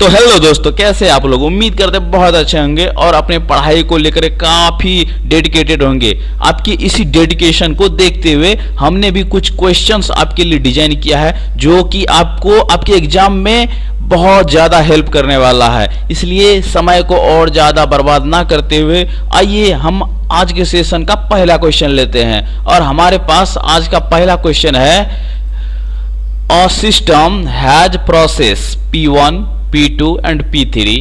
तो हेलो दोस्तों, कैसे आप लोग? उम्मीद करते हैं बहुत अच्छे होंगे और अपने पढ़ाई को लेकर काफी डेडिकेटेड होंगे। आपकी इसी डेडिकेशन को देखते हुए हमने भी कुछ क्वेश्चंस आपके लिए डिजाइन किया है जो कि आपको आपके एग्जाम में बहुत ज्यादा हेल्प करने वाला है। इसलिए समय को और ज्यादा बर्बाद ना करते हुए आइए हम आज के सेशन का पहला क्वेश्चन लेते हैं। और हमारे पास आज का पहला क्वेश्चन है, A system has process P1, P2 and P3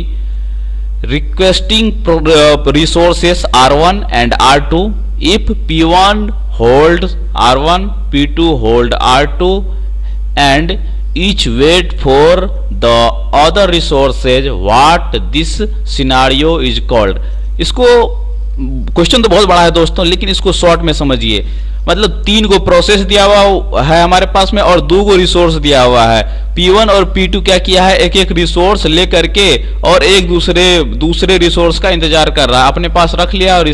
requesting resources R1 and R2. If P1 holds R1, P2 hold R2 and each wait for the other resources, what this scenario is called? इसको question तो बहुत बड़ा है दोस्तों, लेकिन इसको short में समझिए। मतलब 3 को प्रोसेस दिया हुआ है हमारे पास में और 2 को रिसोर्स दिया हुआ है। P1 और P2 क्या किया है, एक एक रिसोर्स लेकर के और एक दूसरे रिसोर्स का इंतजार कर रहा है, अपने पास रख लिया और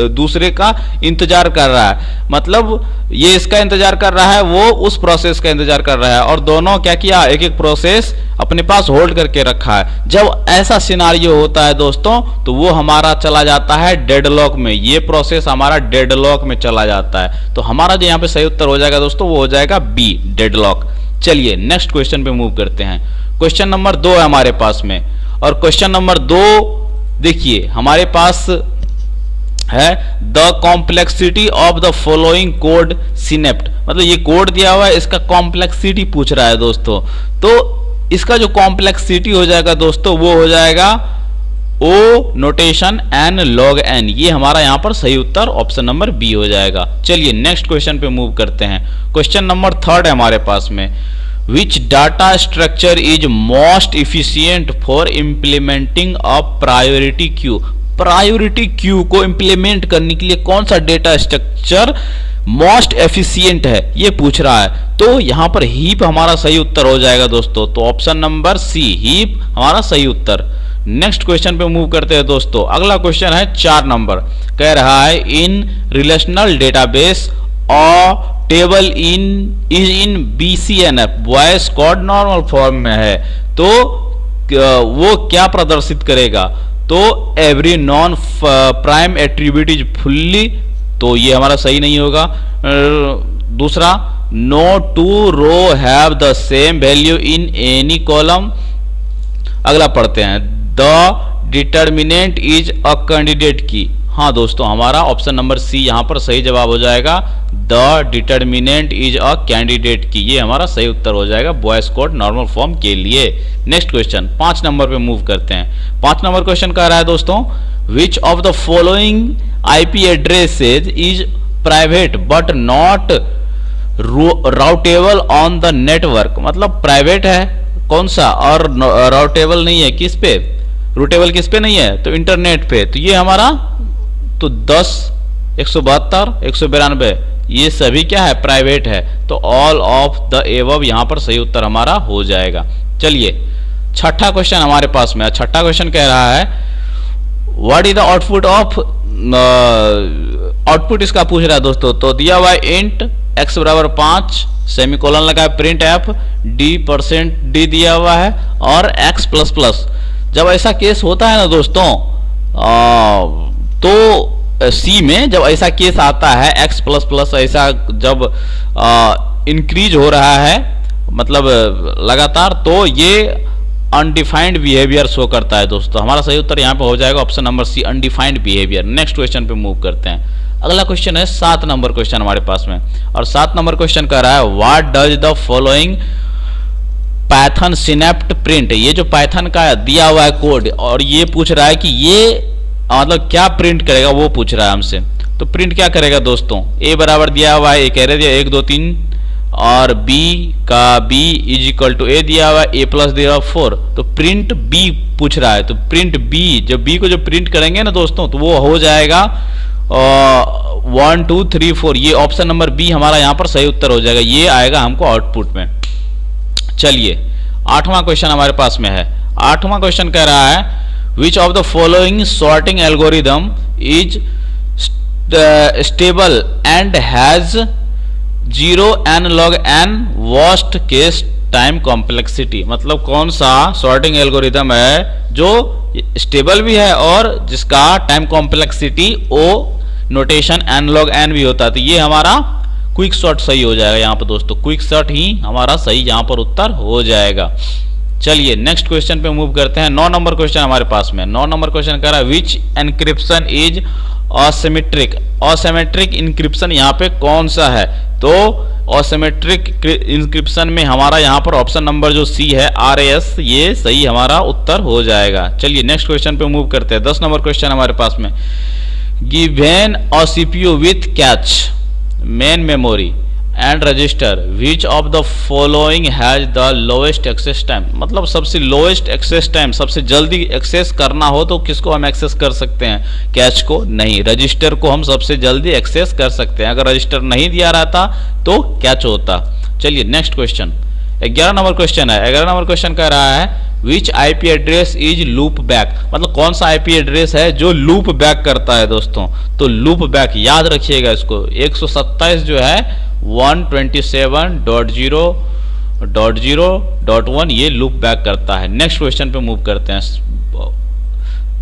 दूसरे का इंतजार कर रहा है। मतलब ये इसका इंतजार कर रहा है, वो उस प्रोसेस का इंतजार कर रहा है और दोनों क्या किया, एक एक प्रोसेस अपने पास होल्ड करके रखा है। जब ऐसा सिनारियो होता है दोस्तों तो वो हमारा चला जाता है डेडलॉक में। ये प्रोसेस हमारा डेडलॉक में चला जाता है। तो हमारा जो यहाँ पे सही उत्तर हो जाएगा दोस्तों वो हो जाएगा बी, डेडलॉक। चलिए नेक्स्ट क्वेश्चन पे मूव करते हैं। क्वेश्चन नंबर 2 है हमारे पास में और क्वेश्चन नंबर 2 देखिए हमारे पास है, the complexity of the following code snippet. मतलब ये कोड दिया हुआ है, इसका कॉम्प्लेक्सिटी पूछ रहा है दोस्तों। तो इसका जो कॉम्प्लेक्सिटी हो जाएगा दोस्तों वो हो जाएगा O notation N log N. ये हमारा यहां पर सही उत्तर ऑप्शन नंबर बी हो जाएगा। चलिए नेक्स्ट क्वेश्चन पे मूव करते हैं। क्वेश्चन नंबर 3 है हमारे पास में, which data structure is most efficient for implementing a priority queue. Priority queue को इंप्लीमेंट करने के लिए कौन सा डेटा स्ट्रक्चर मोस्ट एफिशिएंट है, ये पूछ रहा है। तो यहां पर हीप हमारा सही उत्तर हो जाएगा दोस्तों। तो ऑप्शन नंबर सी, हीप हमारा सही उत्तर। नेक्स्ट क्वेश्चन पे मूव करते हैं दोस्तों। अगला क्वेश्चन है 4 नंबर, कह रहा है इन रिलेशनल डेटाबेस और table in BCNF Boyce Codd normal form में है, तो वो क्या प्रदर्शित करेगा? तो every non prime attribute is fully, तो ये हमारा सही नहीं होगा। दूसरा, no two row have the same value in any column. अगला पढ़ते हैं, the determinant is a candidate key. हाँ दोस्तों, हमारा ऑप्शन नंबर सी यहां पर सही जवाब हो जाएगा, the determinant is a candidate की। ये हमारा सही उत्तर हो जाएगा वॉइस कोड नॉर्मल फॉर्म के लिए। नेक्स्ट क्वेश्चन 5 नंबर पे मूव करते हैं। 5 नंबर क्वेश्चन कह रहा है दोस्तों, विच of the following IP addresses is private but not routable on the network. मतलब प्राइवेट है कौन सा और राउटेबल नहीं है किस पे, रूटेबल किस पे नहीं है, तो इंटरनेट पे। तो ये हमारा तो 10, 172, 192 ये सभी क्या है, प्राइवेट है। तो ऑल ऑफ द एबव यहां पर सही उत्तर हमारा हो जाएगा। चलिए 6ठा क्वेश्चन हमारे पास में। 6ठा क्वेश्चन कह रहा है, what is the output of, output इसका पूछ रहा है दोस्तों। तो दिया हुआ है इंट x बराबर 5 सेमीकोलन लगा, प्रिंट एफ d% दिया हुआ है और x प्लस प्लस। जब ऐसा केस होता है ना दोस्तों, तो सी में जब ऐसा केस आता है x प्लस प्लस, ऐसा जब इंक्रीज हो रहा है मतलब लगातार, तो ये अनडिफाइंड बिहेवियर शो करता है दोस्तों। हमारा सही उत्तर यहाँ पे हो जाएगा option number C, undefined behaviour. Next question पे मूव करते हैं। अगला क्वेश्चन है 7 नंबर क्वेश्चन हमारे पास में और 7 नंबर क्वेश्चन कह रहा है, what does the following Python snippet print. ये जो पाइथन का दिया हुआ है कोड और ये पूछ रहा है कि ये मतलब क्या प्रिंट करेगा, वो पूछ रहा है हमसे। तो प्रिंट क्या करेगा दोस्तों, ए बराबर दिया हुआ है, एक एरे दिया 1 2 3 और बी का b इज इक्वल टू ए दिया हुआ है, a प्लस दिया हुआ 4। तो प्रिंट b पूछ रहा है। तो प्रिंट b, जब b को जो प्रिंट करेंगे ना दोस्तों तो वो हो जाएगा 1 2 3 4। ये ऑप्शन नंबर बी हमारा यहाँ पर सही उत्तर हो जाएगा, ये आएगा हमको आउटपुट में। चलिए 8वां क्वेश्चन हमारे पास में है। 8वां क्वेश्चन कह रहा है, विच of the following sorting algorithm is stable and has 0 n log n worst case time complexity, मतलब कौन सा सॉर्टिंग एल्गोरिदम है जो स्टेबल भी है और जिसका time complexity O notation n log n भी होता है। तो ये हमारा क्विक शॉर्ट सही हो जाएगा यहाँ पर दोस्तों, क्विक शॉर्ट ही हमारा सही यहाँ पर उत्तर हो जाएगा। चलिए नेक्स्ट क्वेश्चन पे मूव करते हैं। 9 नंबर क्वेश्चन हमारे पास में। 9 नंबर क्वेश्चन कह रहा है which encryption is asymmetric. Asymmetric encryption यहाँ पे कौन सा है? तो असिमेट्रिक इंक्रिप्शन में हमारा यहाँ पर ऑप्शन नंबर जो सी है RAS, ये सही हमारा उत्तर हो जाएगा। चलिए नेक्स्ट क्वेश्चन पे मूव करते हैं। 10 नंबर क्वेश्चन हमारे पास में। Given a CPU with cache, main memory and register, which of the following has the lowest access time. मतलब सबसे लोएस्ट एक्सेस टाइम, सबसे जल्दी एक्सेस करना हो तो किसको हम एक्सेस कर सकते हैं? कैच को नहीं, रजिस्टर को हम सबसे जल्दी एक्सेस कर सकते हैं। अगर रजिस्टर नहीं दिया रहता तो कैच होता। चलिए नेक्स्ट क्वेश्चन 11 नंबर क्वेश्चन है। 11 नंबर क्वेश्चन कह रहा है विच IP address is loop back. मतलब कौन सा IP एड्रेस है जो लूप बैक करता है दोस्तों? तो लूप बैक याद रखिएगा इसको, 127 जो है 127.0.0.1 ये लूप बैक करता है। नेक्स्ट क्वेश्चन पे मूव करते हैं।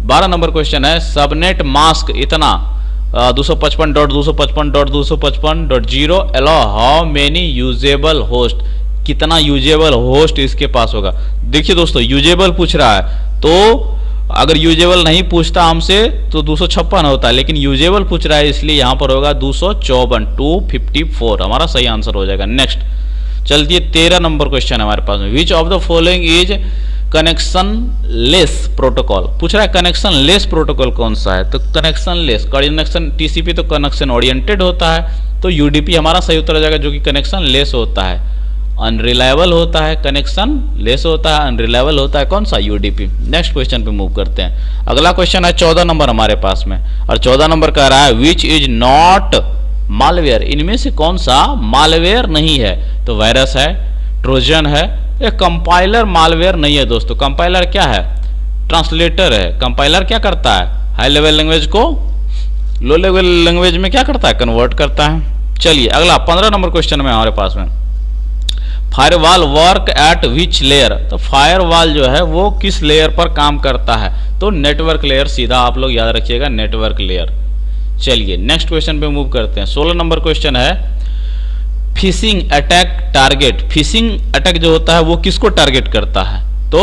12 नंबर क्वेश्चन है सबनेट मास्क इतना 255.255.255.0 अलो हाउ मेनी यूजेबल होस्ट। कितना यूजेबल होस्ट इसके पास होगा? देखिए दोस्तों यूजेबल पूछ रहा है, तो अगर यूजेबल नहीं पूछता हमसे तो 256 होता है, लेकिन यूजेबल पूछ रहा है इसलिए यहां पर होगा 254 हमारा सही आंसर हो जाएगा। नेक्स्ट चलती है 13 नंबर क्वेश्चन है हमारे पास में। विच of the following is connection less protocol. पूछ रहा है कनेक्शन लेस प्रोटोकॉल कौन सा है? तो कनेक्शन लेस, कनेक्शन TCP तो कनेक्शन ओरिएंटेड होता है, तो UDP हमारा सही उत्तर हो जाएगा जो कि कनेक्शन लेस होता है। अनरिलायबल होता है, कनेक्शन लेस होता है, अनरिलायबल होता है कौन सा? UDP। नेक्स्ट क्वेश्चन पे मूव करते हैं। अगला क्वेश्चन है 14 नंबर हमारे पास में, और 14 नंबर कह रहा है विच इज नॉट मालवेयर। इनमें से कौन सा मालवेयर नहीं है? तो वायरस है, ट्रोजन है, एक कंपाइलर मालवेयर नहीं है दोस्तों। कंपाइलर क्या है? ट्रांसलेटर है। कंपाइलर क्या करता है? हाई लेवल लैंग्वेज को लो लेवल लैंग्वेज में क्या करता है? कन्वर्ट करता है। चलिए अगला 15 नंबर क्वेश्चन में हमारे पास में firewall work at which layer. तो फायरवॉल जो है वो किस लेयर पर काम करता है? तो नेटवर्क लेयर, सीधा आप लोग याद रखिएगा नेटवर्क लेयर। चलिए नेक्स्ट क्वेश्चन पे मूव करते हैं। 16 नंबर क्वेश्चन है phishing attack target. Phishing attack जो होता है वो किसको टारगेट करता है? तो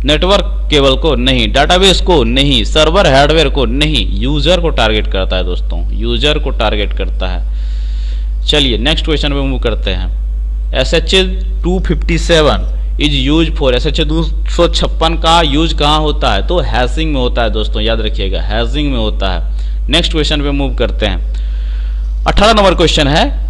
नेटवर्क केबल को नहीं, डाटाबेस को नहीं, सर्वर हार्डवेयर को नहीं, यूजर को टारगेट करता है दोस्तों, यूजर को टारगेट करता है। चलिए नेक्स्ट क्वेश्चन पे मूव करते हैं। SHA 257 is use for. SHA 256 का यूज कहाँ होता है? तो हैशिंग में होता है दोस्तों, याद रखिएगा हैशिंग में होता है। नेक्स्ट क्वेश्चन पे मूव करते हैं। 18 नंबर क्वेश्चन है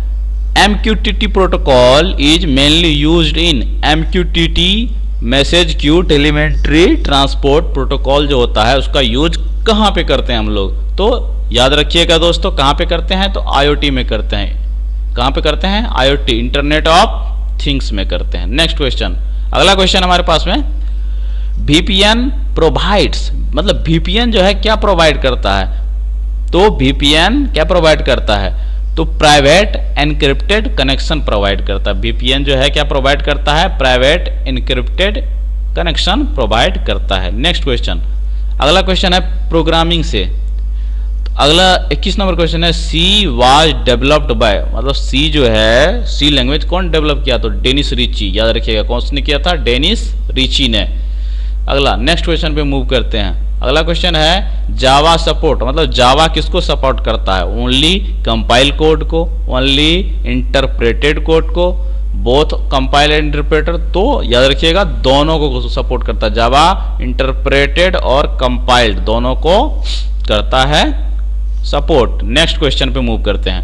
MQTT protocol is mainly used in. MQTT message queue telemetry transport protocol जो होता है उसका यूज कहाँ पे करते हैं हम लोग? तो याद रखिएगा दोस्तों कहाँ पे करते हैं? तो IoT में करते हैं। कहां पे करते हैं? IoT, इंटरनेट ऑफ थिंग्स में करते हैं। नेक्स्ट क्वेश्चन, अगला क्वेश्चन हमारे पास में VPN प्रोवाइड्स। मतलब VPN जो है क्या प्रोवाइड करता है? तो VPN क्या प्रोवाइड करता है? तो प्राइवेट एनक्रिप्टेड कनेक्शन प्रोवाइड करता है। VPN जो है क्या प्रोवाइड करता है? प्राइवेट एनक्रिप्टेड कनेक्शन प्रोवाइड करता है। नेक्स्ट क्वेश्चन, अगला क्वेश्चन है प्रोग्रामिंग से। अगला 21 नंबर क्वेश्चन है सी वाज डेवलप्ड बाय। मतलब सी जो है, सी लैंग्वेज कौन डेवलप किया? तो डेनिस रिची। याद रखिएगा कौन ने किया था? डेनिस रिची ने। अगला नेक्स्ट क्वेश्चन पे मूव करते हैं। अगला क्वेश्चन है जावा सपोर्ट। मतलब जावा किसको सपोर्ट करता है? ओनली कंपाइल कोड को, ओनली इंटरप्रेटेड कोड को, बोथ कंपाइल एंड इंटरप्रेटर। तो याद रखिएगा दोनों को सपोर्ट करता है जावा, इंटरप्रेटेड और कंपाइल्ड दोनों को करता है सपोर्ट। नेक्स्ट क्वेश्चन पे मूव करते हैं।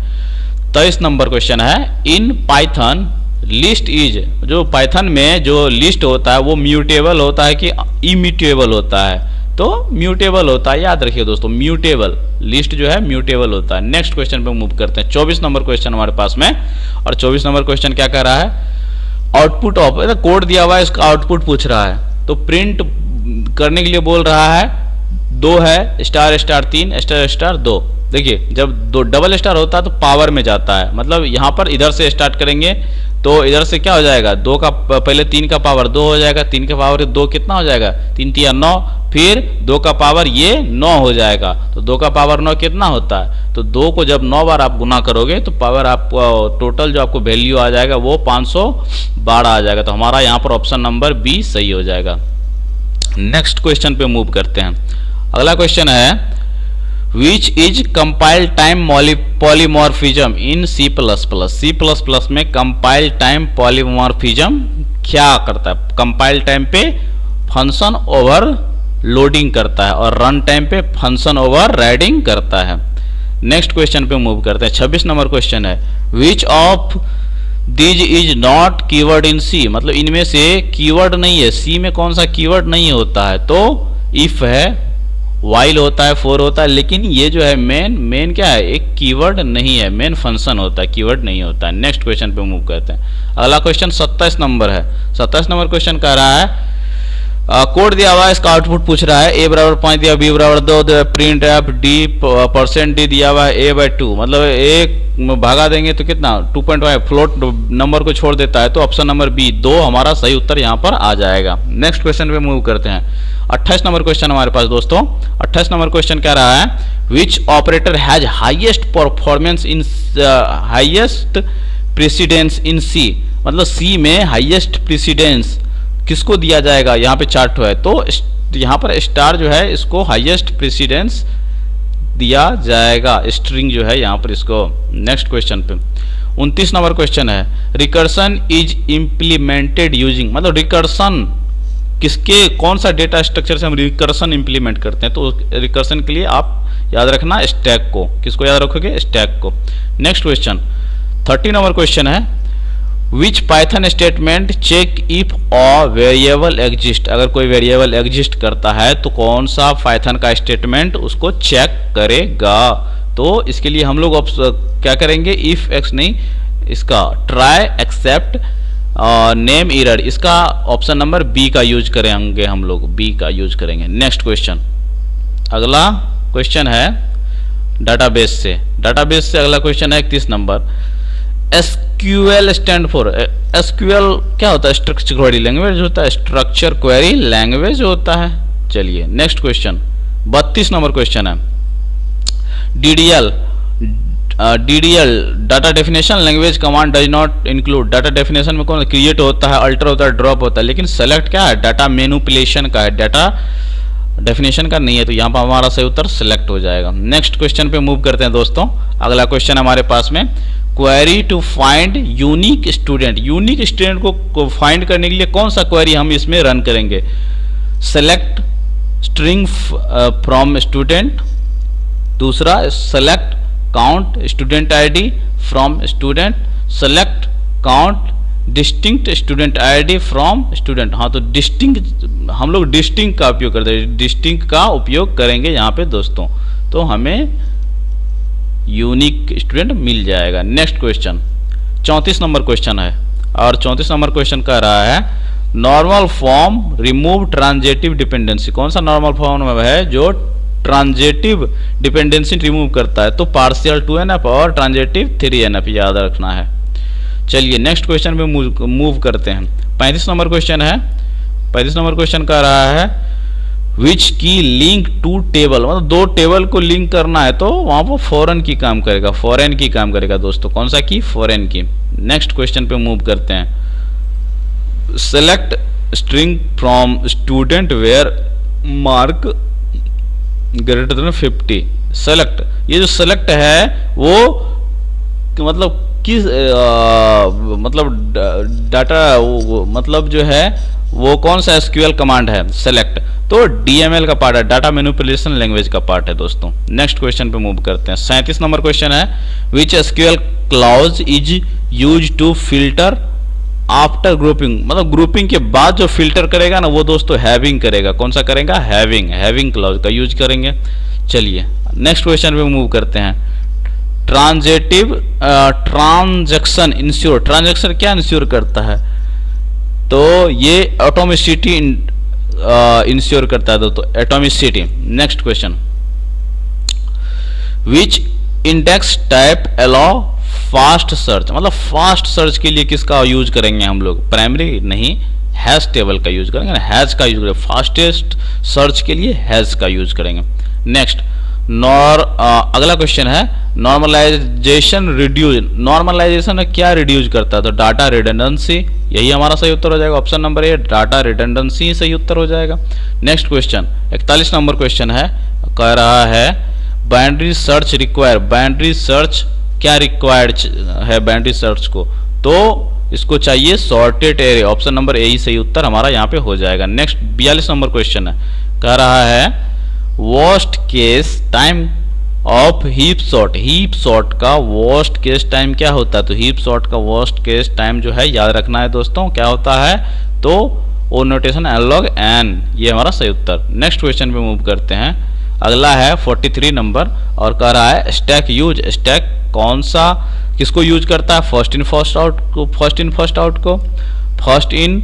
23 नंबर क्वेश्चन है इन पाइथन लिस्ट इज। जो पाइथन में जो लिस्ट होता है वो म्यूटेबल होता है कि इम्यूटेबल होता है? तो म्यूटेबल होता है, याद रखिए दोस्तों म्यूटेबल। लिस्ट जो है म्यूटेबल होता है। नेक्स्ट क्वेश्चन पे मूव करते हैं। 24 नंबर क्वेश्चन हमारे पास में, और 24 नंबर क्वेश्चन क्या कह रहा है? आउटपुट ऑफ कोड दिया हुआ है, इसका आउटपुट पूछ रहा है। तो प्रिंट करने के लिए बोल रहा है 2 है स्टार स्टार 3 स्टार स्टार 2। देखिए जब 2 डबल स्टार होता है तो पावर में जाता है। मतलब यहाँ पर इधर से स्टार्ट करेंगे तो इधर से क्या हो जाएगा, दो का पहले 3 का पावर 2 हो जाएगा, 3 का पावर 2 कितना हो जाएगा, 3 तिया 9, फिर 2 का पावर ये 9 हो जाएगा। तो 2 का पावर 9 कितना होता है, तो 2 को जब 9 बार आप गुना करोगे तो पावर आपको टोटल जो आपको वैल्यू आ जाएगा वो 512 आ जाएगा। तो हमारा यहाँ पर ऑप्शन नंबर बी सही हो जाएगा। नेक्स्ट क्वेश्चन पे मूव करते हैं। अगला क्वेश्चन है Which is compile time polymorphism in C++? C++ में compile time polymorphism क्या करता है, compile time पे फंक्शन ओवरलोडिंग करता है और रन टाइम पे फंक्शन ओवरराइडिंग करता है। नेक्स्ट क्वेश्चन पे मूव करते हैं। 26 नंबर क्वेश्चन है Which of these is not keyword in C? मतलब इनमें से कीवर्ड नहीं है, C में कौन सा कीवर्ड नहीं होता है, तो if है, वाइल होता है, फॉर होता है, लेकिन ये जो है मेन क्या है, एक कीवर्ड नहीं है, मेन फंक्शन होता है, कीवर्ड नहीं होता है। नेक्स्ट क्वेश्चन पे मूव करते हैं। अगला क्वेश्चन 27 नंबर है। 27 नंबर क्वेश्चन कह रहा है कोड दिया हुआ है, इसका आउटपुट पूछ रहा है, a बराबर 5 दिया, b बराबर 2, print F D percent D दिया हुआ है a/2, मतलब एक भागा देंगे तो कितना 2.5 फ्लोट नंबर को छोड़ देता है, तो ऑप्शन नंबर बी 2 हमारा सही उत्तर यहाँ पर आ जाएगा। नेक्स्ट क्वेश्चन पे मूव करते हैं। 28 नंबर क्वेश्चन हमारे पास दोस्तों। 28 नंबर क्वेश्चन कह रहा है which operator has highest performance in highest precedence in C, मतलब सी में हाईएस्ट प्रेसिडेंस किसको दिया जाएगा, यहाँ पे चार्ट है, तो यहाँ पर स्टार जो है इसको हाईएस्ट प्रेसिडेंस दिया जाएगा, स्ट्रिंग जो है यहाँ पर इसको। नेक्स्ट क्वेश्चन पे 29 नंबर क्वेश्चन है रिकर्सन इज इम्प्लीमेंटेड यूजिंग, मतलब रिकर्सन किसके कौन सा डेटा स्ट्रक्चर से हम रिकर्सन इंप्लीमेंट करते हैं, तो रिकर्सन के लिए आप याद रखना स्टैक को, किसको याद रखोगे, स्टैक को। नेक्स्ट क्वेश्चन 30 नंबर क्वेश्चन है which Python statement check if a variable exist, अगर कोई वेरिएबल एग्जिस्ट करता है तो कौन सा पाइथन का स्टेटमेंट उसको चेक करेगा, तो इसके लिए हम लोग क्या करेंगे, इफ एक्स नहीं, इसका ट्राई एक्सेप्ट नेम एरर, इसका ऑप्शन नंबर बी का यूज करेंगे, हम लोग बी का यूज करेंगे। नेक्स्ट क्वेश्चन, अगला क्वेश्चन है डाटाबेस से। डाटाबेस से अगला क्वेश्चन है 31 number. SQL stand for, SQL क्या होता है, स्ट्रक्चर क्वेरी लैंग्वेज होता है, स्ट्रक्चर क्वेरी लैंग्वेज होता है। चलिए नेक्स्ट क्वेश्चन 32 नंबर क्वेश्चन है DDL data definition language command does not include, data definition में कौन क्रिएट होता है, अल्टर होता है, ड्रॉप होता है, लेकिन सेलेक्ट क्या है, डाटा मैनिपुलेशन का है, डाटा डेफिनेशन का नहीं है, तो यहाँ पर हमारा सही उत्तर सेलेक्ट हो जाएगा। नेक्स्ट क्वेश्चन पे मूव करते हैं दोस्तों। अगला क्वेश्चन हमारे पास में query to find unique student, unique student को फाइंड करने के लिए कौन सा क्वेरी हम इसमें रन करेंगे, सेलेक्ट स्ट्रिंग फ्रॉम स्टूडेंट, दूसरा select count student ID from student, select count distinct student ID from student. हाँ, तो डिस्टिंक्ट हम लोग डिस्टिंक्ट का उपयोग करते हैं, डिस्टिंक्ट का उपयोग करेंगे यहाँ पे दोस्तों, तो हमें यूनिक स्टूडेंट मिल जाएगा। नेक्स्ट क्वेश्चन 34 नंबर क्वेश्चन है और 34 नंबर क्वेश्चन कह रहा है normal form remove transitive dependency, कौन सा नॉर्मल फॉर्म है जो ट्रांजेटिव डिपेंडेंसी रिमूव करता है, तो पार्शियल 2NF और ट्रांजेटिव 3NF याद रखना है। चलिए नेक्स्ट क्वेश्चन पे मूव करते हैं। 35 नंबर क्वेश्चन है। 35 नंबर क्वेश्चन कह रहा है विच की लिंक टू टेबल, मतलब दो टेबल को लिंक करना है तो वहां पर फॉरेन की काम करेगा, फॉरेन की काम करेगा दोस्तों, कौन सा की, फॉरेन की। नेक्स्ट क्वेश्चन पे मूव करते हैं। Select string from student where mark greater than 50। Select, ये जो सेलेक्ट है वो मतलब किस मतलब डाटा मतलब जो है वो कौन सा एसक्यूएल कमांड है, सेलेक्ट, तो डीएमएल का पार्ट है, डाटा मैनिपुलेशन लैंग्वेज का पार्ट है दोस्तों। नेक्स्ट क्वेश्चन पे मूव करते हैं। 37 नंबर क्वेश्चन है which SQL clause is use to filter after grouping, मतलब ग्रुपिंग के बाद जो फिल्टर करेगा ना वो दोस्तों हैविंग करेगा, कौन सा करेगा, हैविंग क्लॉज का यूज करेंगे। चलिए नेक्स्ट क्वेश्चन पे मूव करते हैं। ट्रांजेटिव ट्रांजैक्शन इंश्योर, ट्रांजैक्शन क्या इंश्योर करता है, तो ये ऑटोमेसिटी इंश्योर करता है दोस्तों, atomicity. Next question which index type allow fast search, मतलब फास्ट सर्च के लिए किसका यूज करेंगे हम लोग? प्राइमरी नहीं, हैश टेबल का यूज करेंगे, हैश का यूज करेंगे। फास्टेस्ट सर्च के लिए हैश का यूज करेंगे। नेक्स्ट अगला क्वेश्चन है नॉर्मलाइजेशन रिड्यूस। नॉर्मलाइजेशन क्या रिड्यूस करता है? तो डाटा रिडंडेंसी, यही हमारा सही उत्तर हो जाएगा। ऑप्शन नंबर ए, डाटा रिडंडेंसी सही उत्तर हो जाएगा। नेक्स्ट क्वेश्चन 41 नंबर क्वेश्चन है, कह रहा है binary search require. Binary search क्या रिक्वायर्ड है बाइनरी सर्च को? तो इसको चाहिए sorted array. Option number A ही सही उत्तर हमारा यहाँ पे हो जाएगा। नेक्स्ट 42 नंबर क्वेश्चन है, कह रहा है worst case time of heap sort. Heap sort का वर्स्ट केस टाइम क्या होता है? तो हीप सॉर्ट का वर्स्ट केस टाइम जो है याद रखना है दोस्तों, क्या होता है? तो ओ नोटेशन एनालॉग एन, ये हमारा सही उत्तर। नेक्स्ट क्वेश्चन पे मूव करते हैं। अगला है 43 नंबर और कह रहा है स्टैक यूज। स्टैक कौन सा किसको यूज करता है? फर्स्ट इन फर्स्ट आउट को, फर्स्ट इन फर्स्ट आउट को, first in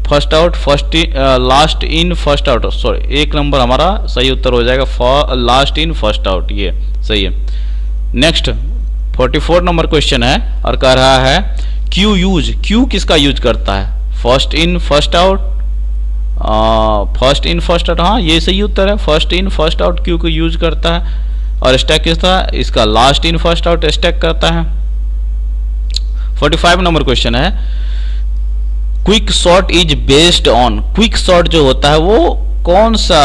first out, first last in first out, sorry एक नंबर हमारा सही उत्तर हो जाएगा लास्ट इन फर्स्ट आउट, ये सही है। नेक्स्ट 44 नंबर क्वेश्चन है और कह रहा है क्यू यूज। क्यू किसका यूज करता है? First in first out, first in first out, हाँ ये सही उत्तर है। First in first out Q को यूज करता है। और स्टैक किसका? इसका last in first out stack करता है। 45 नंबर क्वेश्चन है quick sort is based on. Quick sort जो होता है वो कौन सा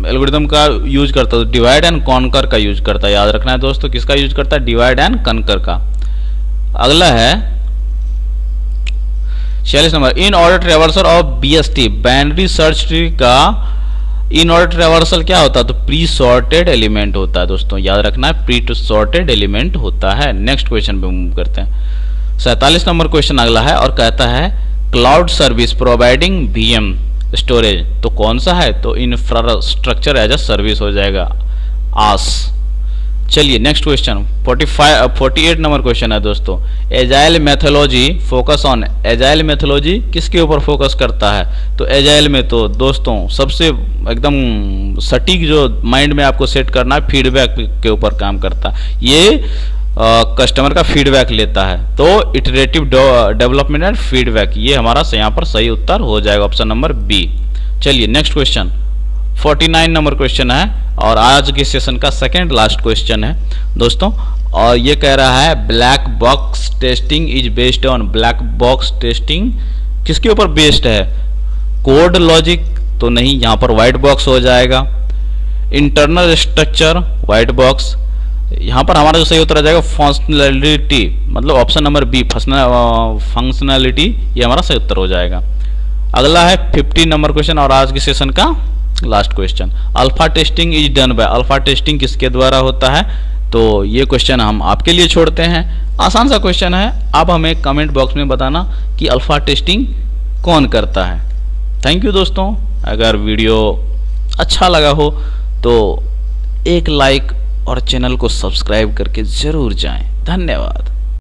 एल्गोरिथम का यूज करता है? डिवाइड एंड कॉन्कर का यूज करता है। याद रखना है दोस्तों, किसका यूज करता है? डिवाइड एंड कॉन्कर का। अगला है 46 number in order traversal of BST. Binary search tree का इन ऑर्डर ट्रेवर्सल क्या होता है? तो प्री सॉर्टेड एलिमेंट होता है दोस्तों, याद रखना है, प्री सॉर्टेड एलिमेंट होता है। नेक्स्ट क्वेश्चन पे मूव करते हैं। 47 नंबर क्वेश्चन अगला है और कहता है cloud service providing VM storage. तो कौन सा है? तो इंफ्रास्ट्रक्चर एज अ सर्विस हो जाएगा, आस। चलिए नेक्स्ट क्वेश्चन 48 नंबर क्वेश्चन है दोस्तों। Agile methodology focus on. Agile methodology किसके ऊपर फोकस करता है? तो एजाइल में तो दोस्तों सबसे एकदम सटीक जो माइंड में आपको सेट करना है, फीडबैक के ऊपर काम करता है। ये कस्टमर का फीडबैक लेता है, तो इटरेटिव डेवलपमेंट एंड फीडबैक, ये हमारा यहाँ पर सही उत्तर हो जाएगा। Option number B. चलिए नेक्स्ट क्वेश्चन 49 नंबर क्वेश्चन है और आज के सेशन का सेकेंड लास्ट क्वेश्चन है दोस्तों। और ये कह रहा है black box testing is based on. Black box testing किसके ऊपर बेस्ड है? कोड लॉजिक तो नहीं, यहाँ पर व्हाइट बॉक्स हो जाएगा। इंटरनल स्ट्रक्चर व्हाइट बॉक्स, यहाँ पर हमारा जो सही उत्तर आ जाएगा फंक्शनैलिटी, मतलब ऑप्शन नंबर बी फंक्शनैलिटी, ये हमारा सही उत्तर हो जाएगा। अगला है 50 नंबर क्वेश्चन और आज के सेशन का last question. Alpha testing is done by. Alpha testing किसके द्वारा होता है? तो ये क्वेश्चन हम आपके लिए छोड़ते हैं, आसान सा क्वेश्चन है। आप हमें कमेंट बॉक्स में बताना कि अल्फा टेस्टिंग कौन करता है। थैंक यू दोस्तों। अगर वीडियो अच्छा लगा हो तो एक लाइक और चैनल को सब्सक्राइब करके जरूर जाएं। धन्यवाद।